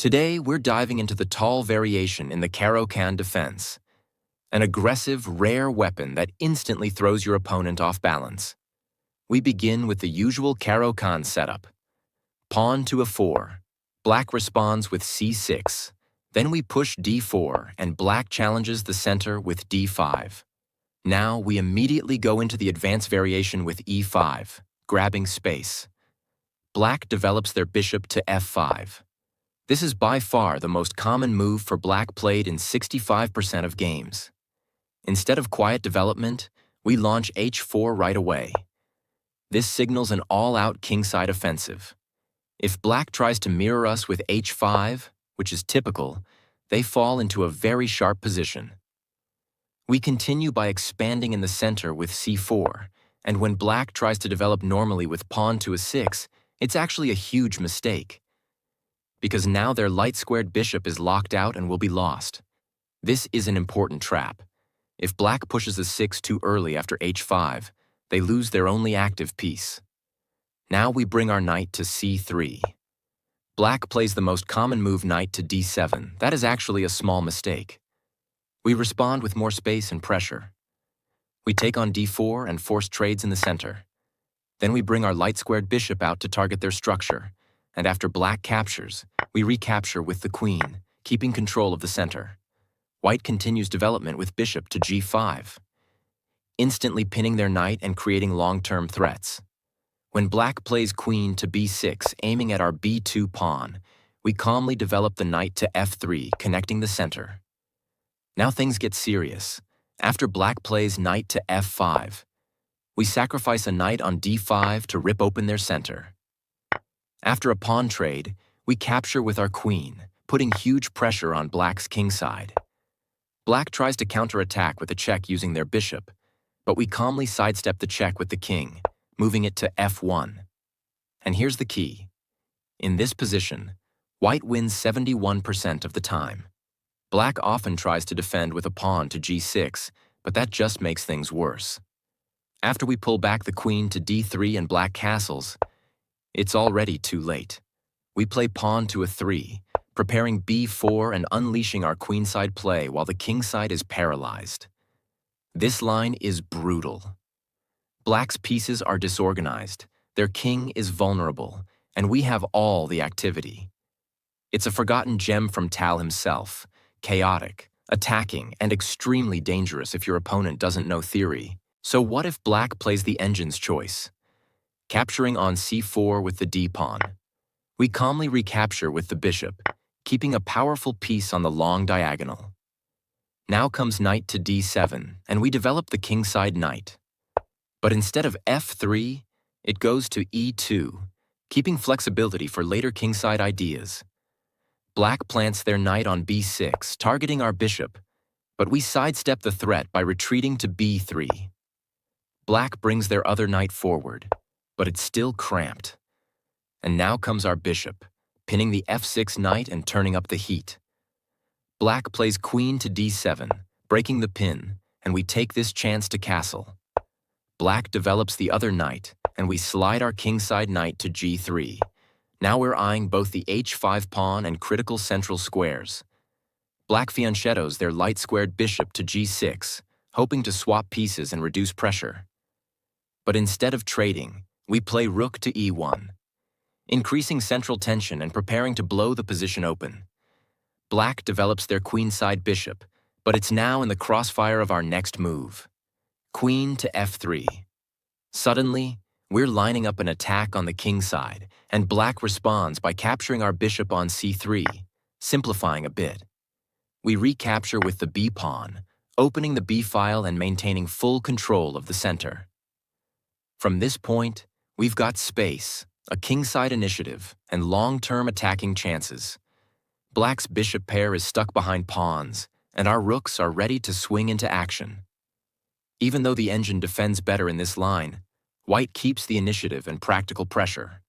Today, we're diving into the Tal variation in the Pirc Defense, an aggressive, rare weapon that instantly throws your opponent off balance. We begin with the usual Pirc setup. Pawn to a4. Black responds with c6. Then we push d4, and black challenges the center with d5. Now we immediately go into the advance variation with e5, grabbing space. Black develops their bishop to f5. This is by far the most common move for black played in 65% of games. Instead of quiet development, we launch h4 right away. This signals an all-out kingside offensive. If black tries to mirror us with h5, which is typical, they fall into a very sharp position. We continue by expanding in the center with c4, and when black tries to develop normally with pawn to a6, it's actually a huge mistake, because now their light-squared bishop is locked out and will be lost. This is an important trap. If black pushes a 6 too early after h5, they lose their only active piece. Now we bring our knight to c3. Black plays the most common move, knight to d7. That is actually a small mistake. We respond with more space and pressure. We take on d4 and force trades in the center. Then we bring our light-squared bishop out to target their structure, and after black captures, we recapture with the queen, keeping control of the center. White continues development with bishop to g5, instantly pinning their knight and creating long-term threats. When black plays queen to b6, aiming at our b2 pawn, we calmly develop the knight to f3, connecting the center. Now things get serious. After black plays knight to f5, we sacrifice a knight on d5 to rip open their center. After a pawn trade, we capture with our queen, putting huge pressure on black's kingside. Black tries to counterattack with a check using their bishop, but we calmly sidestep the check with the king, moving it to f1. And here's the key. In this position, white wins 71% of the time. Black often tries to defend with a pawn to g6, but that just makes things worse. After we pull back the queen to d3 and black castles, it's already too late. We play pawn to a3, preparing b4 and unleashing our queenside play while the kingside is paralyzed. This line is brutal. Black's pieces are disorganized, their king is vulnerable, and we have all the activity. It's a forgotten gem from Tal himself, chaotic, attacking, and extremely dangerous if your opponent doesn't know theory. So what if black plays the engine's choice? Capturing on c4 with the d-pawn. We calmly recapture with the bishop, keeping a powerful piece on the long diagonal. Now comes knight to d7, and we develop the kingside knight. But instead of f3, it goes to e2, keeping flexibility for later kingside ideas. Black plants their knight on b6, targeting our bishop, but we sidestep the threat by retreating to b3. Black brings their other knight forward, but it's still cramped. And now comes our bishop, pinning the f6 knight and turning up the heat. Black plays queen to d7, breaking the pin, and we take this chance to castle. Black develops the other knight, and we slide our kingside knight to g3. Now we're eyeing both the h5 pawn and critical central squares. Black fianchettos their light-squared bishop to g6, hoping to swap pieces and reduce pressure. But instead of trading, we play rook to e1, increasing central tension and preparing to blow the position open. Black develops their queenside bishop, but it's now in the crossfire of our next move. Queen to f3. Suddenly, we're lining up an attack on the kingside, and black responds by capturing our bishop on c3, simplifying a bit. We recapture with the b-pawn, opening the b-file and maintaining full control of the center. From this point, we've got space, a kingside initiative, and long-term attacking chances. Black's bishop pair is stuck behind pawns, and our rooks are ready to swing into action. Even though the engine defends better in this line, white keeps the initiative and practical pressure.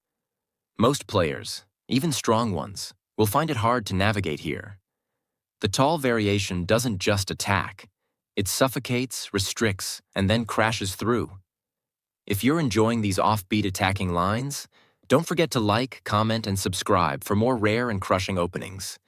Most players, even strong ones, will find it hard to navigate here. The Tal variation doesn't just attack. It suffocates, restricts, and then crashes through. If you're enjoying these offbeat attacking lines, Don't forget to like, comment, and subscribe for more rare and crushing openings.